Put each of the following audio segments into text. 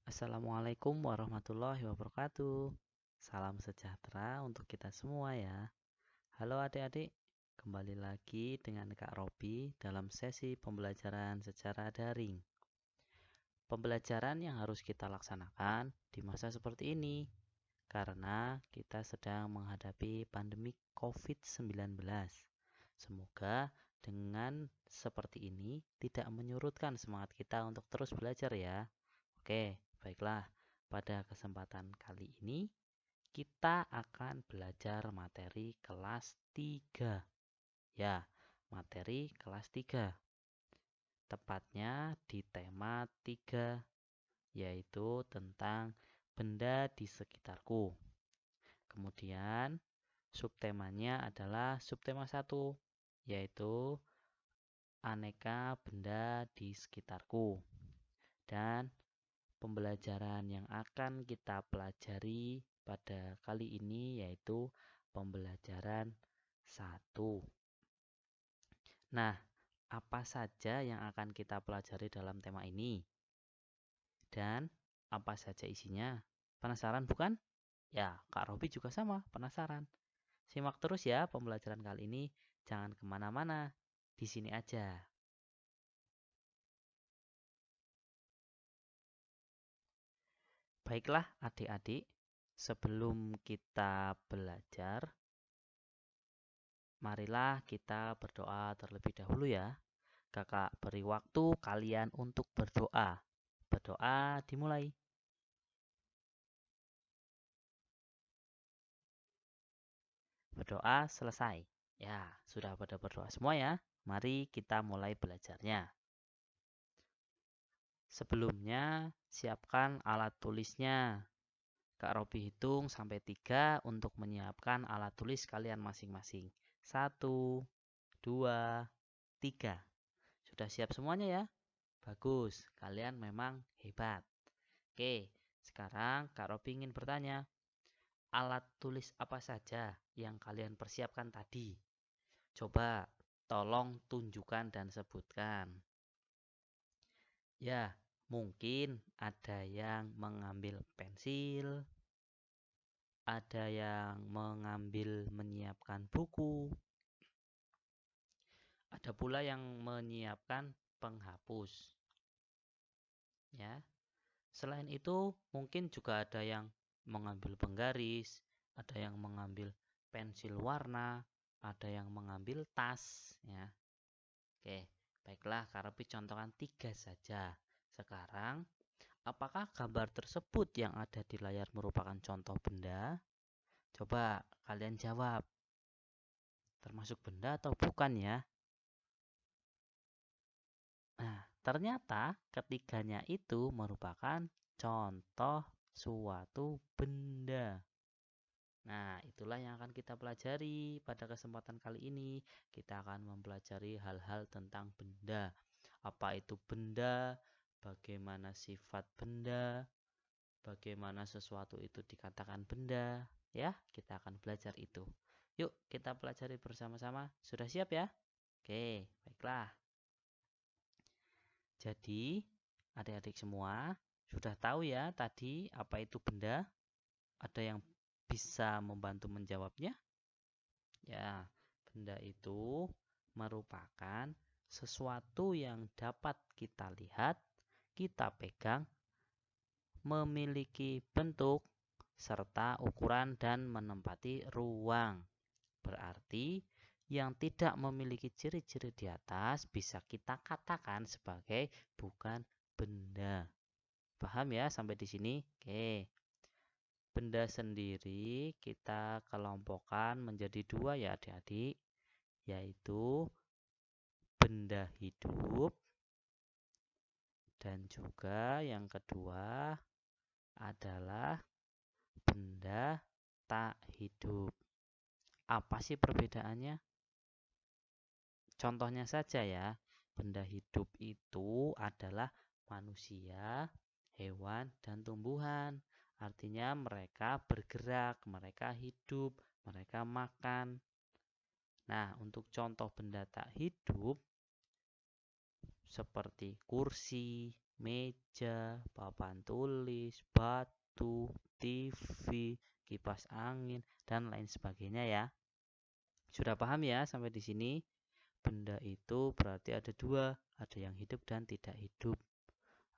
Assalamualaikum warahmatullahi wabarakatuh. Salam sejahtera untuk kita semua ya. Halo adik-adik, kembali lagi dengan Kak Robi dalam sesi pembelajaran secara daring. Pembelajaran yang harus kita laksanakan di masa seperti ini karena kita sedang menghadapi pandemi COVID-19. Semoga dengan seperti ini tidak menyurutkan semangat kita untuk terus belajar ya. Oke, baiklah. Pada kesempatan kali ini kita akan belajar materi kelas 3. Ya, materi kelas 3. Tepatnya di tema 3, yaitu tentang benda di sekitarku. Kemudian subtemanya adalah subtema 1, yaitu aneka benda di sekitarku. Dan pembelajaran yang akan kita pelajari pada kali ini yaitu pembelajaran 1. Nah, apa saja yang akan kita pelajari dalam tema ini? Dan apa saja isinya? Penasaran bukan? Ya, Kak Robi juga sama, penasaran. Simak terus ya pembelajaran kali ini, jangan kemana-mana, di sini aja. Baiklah adik-adik, sebelum kita belajar, marilah kita berdoa terlebih dahulu ya. Kakak beri waktu kalian untuk berdoa. Berdoa dimulai. Berdoa selesai. Ya, sudah pada berdoa semua ya. Mari kita mulai belajarnya. Sebelumnya, siapkan alat tulisnya. Kak Robi hitung sampai 3 untuk menyiapkan alat tulis kalian masing-masing. 1, 2, 3. Sudah siap semuanya ya? Bagus, kalian memang hebat. Oke, sekarang Kak Robi ingin bertanya, alat tulis apa saja yang kalian persiapkan tadi? Coba tolong tunjukkan dan sebutkan. Ya, mungkin ada yang mengambil pensil, ada yang menyiapkan buku, ada pula yang menyiapkan penghapus. Ya, selain itu mungkin juga ada yang mengambil penggaris, ada yang mengambil pensil warna, ada yang mengambil tas. Ya, oke, baiklah, Kak Robi contohkan 3 saja. Sekarang, apakah gambar tersebut yang ada di layar merupakan contoh benda? Coba kalian jawab. Termasuk benda atau bukan ya? Nah, ternyata ketiganya itu merupakan contoh suatu benda. Nah, itulah yang akan kita pelajari pada kesempatan kali ini. Kita akan mempelajari hal-hal tentang benda. Apa itu benda? Bagaimana sifat benda? Bagaimana sesuatu itu dikatakan benda? Ya, kita akan belajar itu. Yuk, kita pelajari bersama-sama. Sudah siap ya? Oke, baiklah. Jadi, adik-adik semua sudah tahu ya tadi apa itu benda? Ada yang bisa membantu menjawabnya? Ya, benda itu merupakan sesuatu yang dapat kita lihat, kita pegang, memiliki bentuk, serta ukuran dan menempati ruang. Berarti yang tidak memiliki ciri-ciri di atas bisa kita katakan sebagai bukan benda. Paham ya sampai di sini? Oke. Benda sendiri kita kelompokkan menjadi 2 ya adik-adik, yaitu benda hidup dan juga yang kedua adalah benda tak hidup. Apa sih perbedaannya? Contohnya saja ya, benda hidup itu adalah manusia, hewan, dan tumbuhan. Artinya mereka bergerak, mereka hidup, mereka makan. Nah, untuk contoh benda tak hidup seperti kursi, meja, papan tulis, batu, TV, kipas angin, dan lain sebagainya ya. Sudah paham ya sampai di sini? Benda itu berarti ada dua, ada yang hidup dan tidak hidup.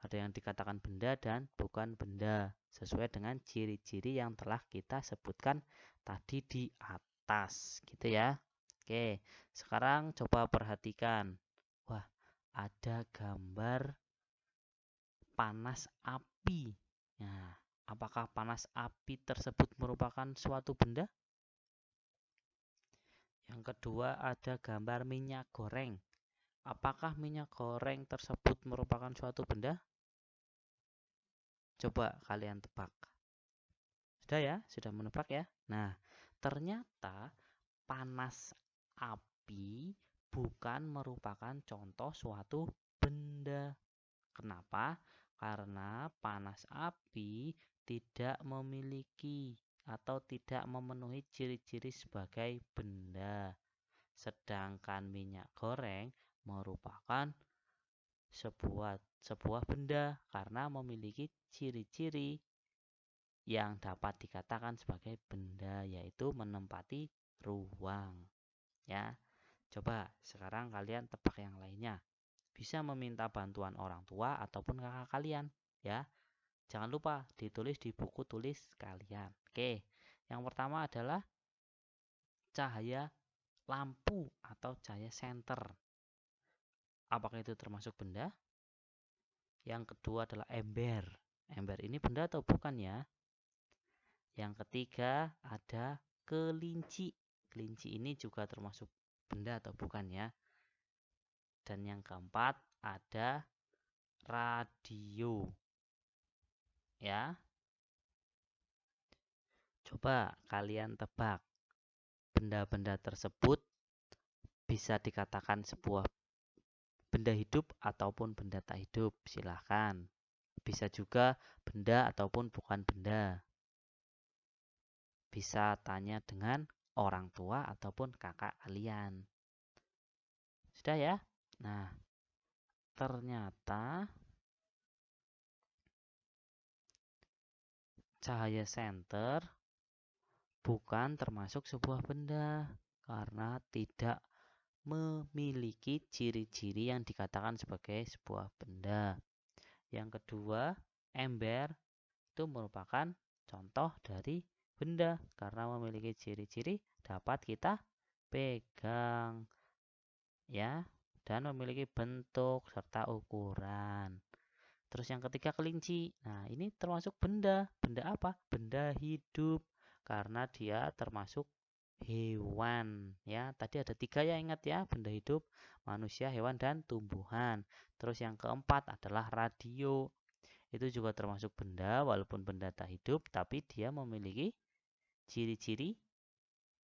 Ada yang dikatakan benda dan bukan benda, sesuai dengan ciri-ciri yang telah kita sebutkan tadi di atas, gitu ya. Oke, sekarang coba perhatikan. Wah, ada gambar panas api. Nah, apakah panas api tersebut merupakan suatu benda? Yang kedua ada gambar minyak goreng. Apakah minyak goreng tersebut merupakan suatu benda? Coba kalian tebak. Sudah ya? Sudah menebak ya? Nah, ternyata panas api bukan merupakan contoh suatu benda. Kenapa? Karena panas api tidak memiliki atau tidak memenuhi ciri-ciri sebagai benda. Sedangkan minyak goreng merupakan sebuah benda karena memiliki ciri-ciri yang dapat dikatakan sebagai benda, yaitu menempati ruang. Ya, coba sekarang kalian tebak yang lainnya. Bisa meminta bantuan orang tua ataupun kakak kalian, ya. Jangan lupa ditulis di buku tulis kalian. Oke, yang pertama adalah cahaya lampu atau cahaya senter. Apakah itu termasuk benda? Yang kedua adalah ember. Ember ini benda atau bukan ya? Yang ketiga ada kelinci. Kelinci ini juga termasuk benda atau bukan ya? Dan yang keempat ada radio. Ya. Coba kalian tebak. Benda-benda tersebut bisa dikatakan sebuah benda hidup ataupun benda tak hidup. Silahkan. Bisa juga benda ataupun bukan benda. Bisa tanya dengan orang tua ataupun kakak kalian. Sudah ya? Nah, ternyata cahaya senter bukan termasuk sebuah benda karena tidak memiliki ciri-ciri yang dikatakan sebagai sebuah benda. Yang kedua, ember itu merupakan contoh dari benda karena memiliki ciri-ciri dapat kita pegang, ya, dan memiliki bentuk serta ukuran. Terus yang ketiga kelinci. Nah, ini termasuk benda. Benda apa? Benda hidup karena dia termasuk hewan. Ya, tadi ada tiga ya, ingat ya, benda hidup, manusia, hewan, dan tumbuhan. Terus yang keempat adalah radio. Itu juga termasuk benda walaupun benda tak hidup, tapi dia memiliki ciri-ciri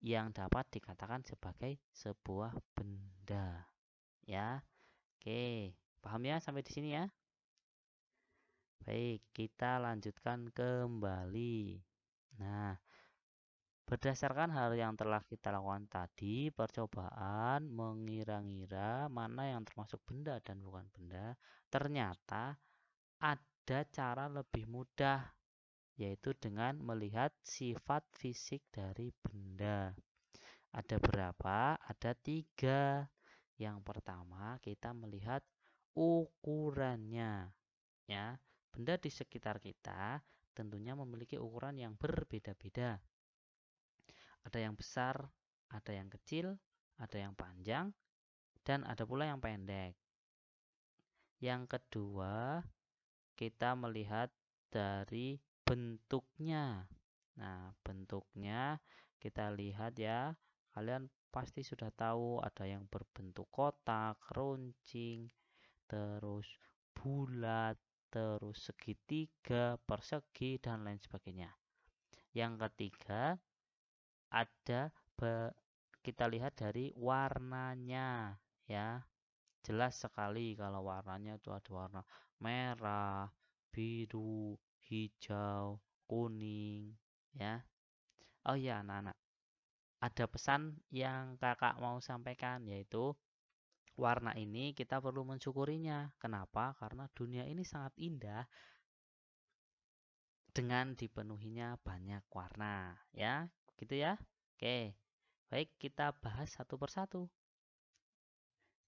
yang dapat dikatakan sebagai sebuah benda. Ya, oke, paham ya sampai di sini ya? Baik, kita lanjutkan kembali. Nah, berdasarkan hal yang telah kita lakukan tadi, percobaan mengira-ngira mana yang termasuk benda dan bukan benda, ternyata ada cara lebih mudah, yaitu dengan melihat sifat fisik dari benda. Ada berapa? Ada 3. Yang pertama, kita melihat ukurannya. Ya, benda di sekitar kita tentunya memiliki ukuran yang berbeda-beda. Ada yang besar, ada yang kecil, ada yang panjang, dan ada pula yang pendek. Yang kedua, kita melihat dari bentuknya. Nah, bentuknya kita lihat ya. Kalian pasti sudah tahu ada yang berbentuk kotak, runcing, terus bulat, terus segitiga, persegi, dan lain sebagainya. Yang ketiga, ada kita lihat dari warnanya ya. Jelas sekali kalau warnanya itu ada warna merah, biru, hijau, kuning ya. Oh iya anak-anak, ada pesan yang kakak mau sampaikan, yaitu Warna ini kita perlu mensyukurinya. Kenapa? Karena dunia ini sangat indah dengan dipenuhinya banyak warna, ya. Gitu ya. Oke. Baik, kita bahas satu persatu.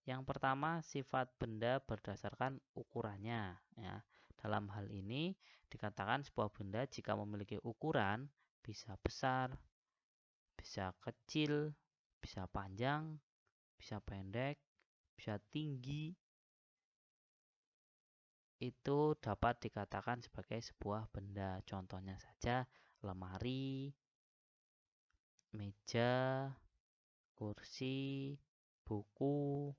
Yang pertama, sifat benda berdasarkan ukurannya, ya. Dalam hal ini dikatakan sebuah benda jika memiliki ukuran bisa besar, bisa kecil, bisa panjang, bisa pendek, bisa tinggi, itu dapat dikatakan sebagai sebuah benda. Contohnya saja lemari, meja, kursi, buku,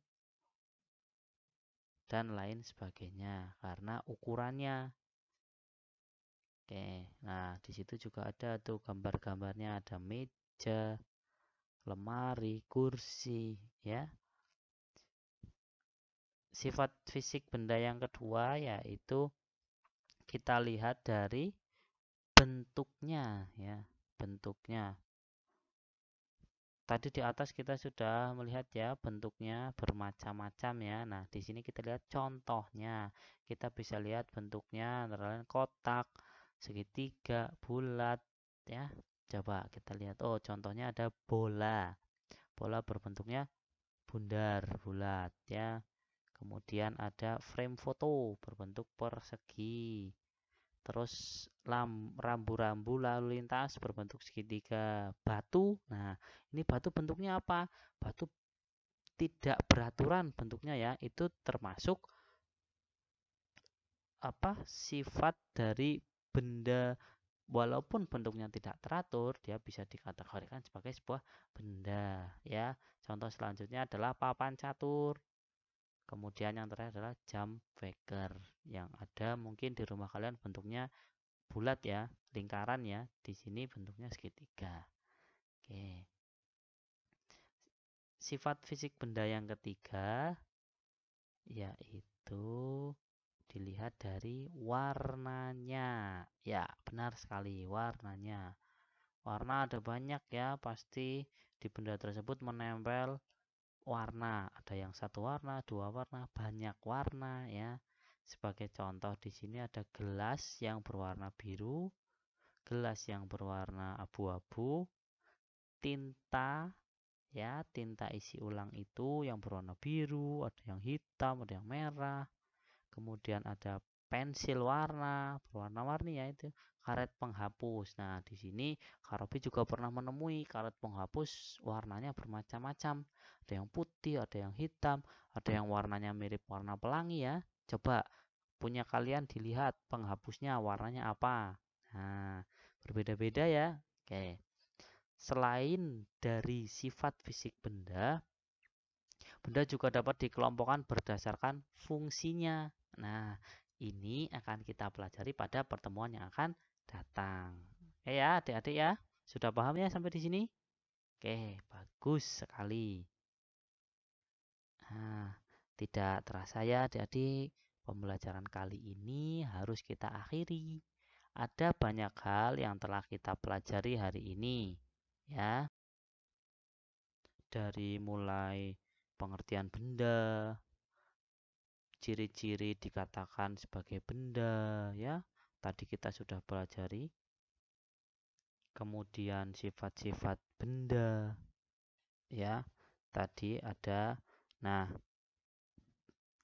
dan lain sebagainya karena ukurannya. Oke, nah di situ juga ada tuh gambar-gambarnya, ada meja, lemari, kursi, ya. Sifat fisik benda yang kedua yaitu kita lihat dari bentuknya, ya, bentuknya. Tadi di atas kita sudah melihat ya bentuknya bermacam-macam ya. Nah, di sini kita lihat contohnya. Kita bisa lihat bentuknya antara lain kotak, segitiga, bulat ya. Coba kita lihat. Oh, contohnya ada bola. Bola berbentuknya bundar, bulat ya. Kemudian ada frame foto berbentuk persegi. Terus rambu-rambu lalu lintas berbentuk segitiga. Batu, nah ini batu bentuknya apa? Batu tidak beraturan bentuknya ya, itu termasuk apa? Sifat dari benda. Walaupun bentuknya tidak teratur, dia bisa dikategorikan sebagai sebuah benda ya. Contoh selanjutnya adalah papan catur. Kemudian yang terakhir adalah jam beker yang ada mungkin di rumah kalian bentuknya bulat ya, lingkaran ya. Di sini bentuknya segitiga. Oke. Sifat fisik benda yang ketiga yaitu dilihat dari warnanya. Ya, benar sekali, warnanya. Warna ada banyak ya, pasti di benda tersebut menempel warna. Ada yang satu warna, dua warna, banyak warna ya. Sebagai contoh di sini ada gelas yang berwarna biru, gelas yang berwarna abu-abu, tinta ya, tinta isi ulang itu yang berwarna biru, ada yang hitam, ada yang merah. Kemudian ada pensil warna, berwarna-warni ya itu, karet penghapus. Nah, di sini Kak Robi juga pernah menemui karet penghapus warnanya bermacam-macam. Ada yang putih, ada yang hitam, ada yang warnanya mirip warna pelangi ya. Coba punya kalian dilihat penghapusnya warnanya apa. Nah, berbeda-beda ya. Oke. Selain dari sifat fisik benda, benda juga dapat dikelompokkan berdasarkan fungsinya. Nah, ini akan kita pelajari pada pertemuan yang akan datang. Oke ya, adik-adik ya. Sudah paham ya sampai di sini? Oke, bagus sekali. Nah, tidak terasa ya adik-adik, pembelajaran kali ini harus kita akhiri. Ada banyak hal yang telah kita pelajari hari ini, ya. Dari mulai pengertian benda, ciri-ciri dikatakan sebagai benda ya. Tadi kita sudah pelajari. Kemudian sifat-sifat benda ya. Tadi ada. Nah,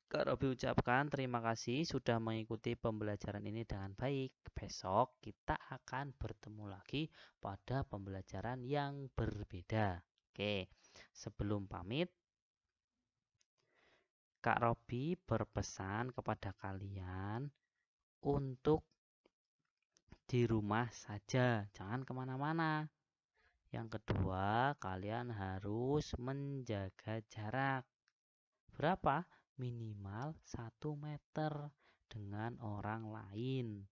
Kak Robi ucapkan terima kasih sudah mengikuti pembelajaran ini dengan baik. Besok kita akan bertemu lagi pada pembelajaran yang berbeda. Oke, sebelum pamit, Kak Robi berpesan kepada kalian untuk di rumah saja, jangan kemana-mana. Yang kedua, kalian harus menjaga jarak. Berapa? Minimal 1 meter dengan orang lain.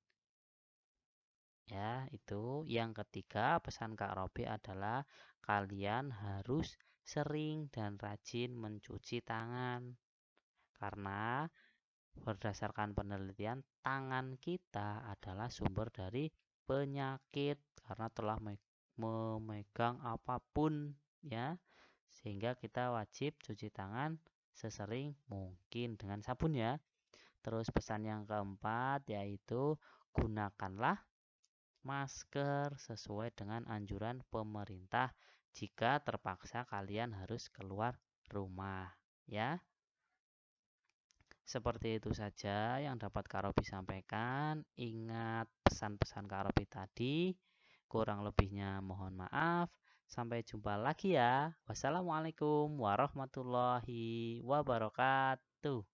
Ya, itu. Yang ketiga, pesan Kak Robi adalah kalian harus sering dan rajin mencuci tangan. Karena berdasarkan penelitian, tangan kita adalah sumber dari penyakit karena telah memegang apapun ya. Sehingga kita wajib cuci tangan sesering mungkin dengan sabun ya. Terus pesan yang keempat yaitu gunakanlah masker sesuai dengan anjuran pemerintah jika terpaksa kalian harus keluar rumah ya. Seperti itu saja yang dapat Kak Robi sampaikan. Ingat pesan-pesan Kak Robi tadi. Kurang lebihnya mohon maaf. Sampai jumpa lagi ya. Wassalamualaikum warahmatullahi wabarakatuh.